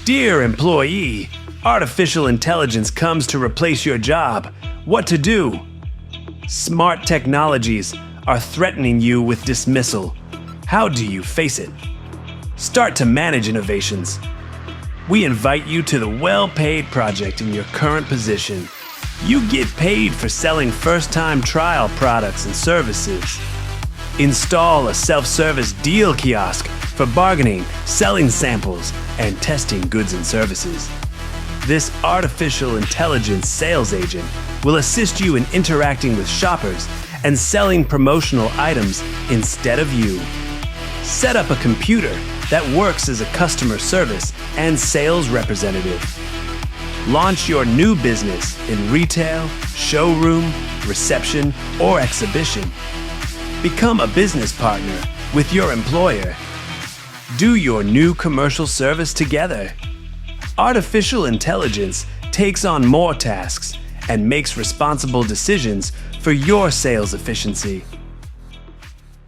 Dear employee, artificial intelligence comes to replace your job. What to do? Smart technologies are threatening you with dismissal. How do you face it? Start to manage innovations. We invite you to the well-paid project in your current position. You get paid for selling first-time trial products and services. Install a self-service deal kiosk for bargaining, selling samples, and testing goods and services. This artificial intelligence sales agent will assist you in interacting with shoppers and selling promotional items instead of you. Set up a computer that works as a customer service and sales representative. Launch your new business in retail, showroom, reception, or exhibition. Become a business partner with your employer. Do your new commercial service together. Artificial intelligence takes on more tasks and makes responsible decisions for your sales efficiency.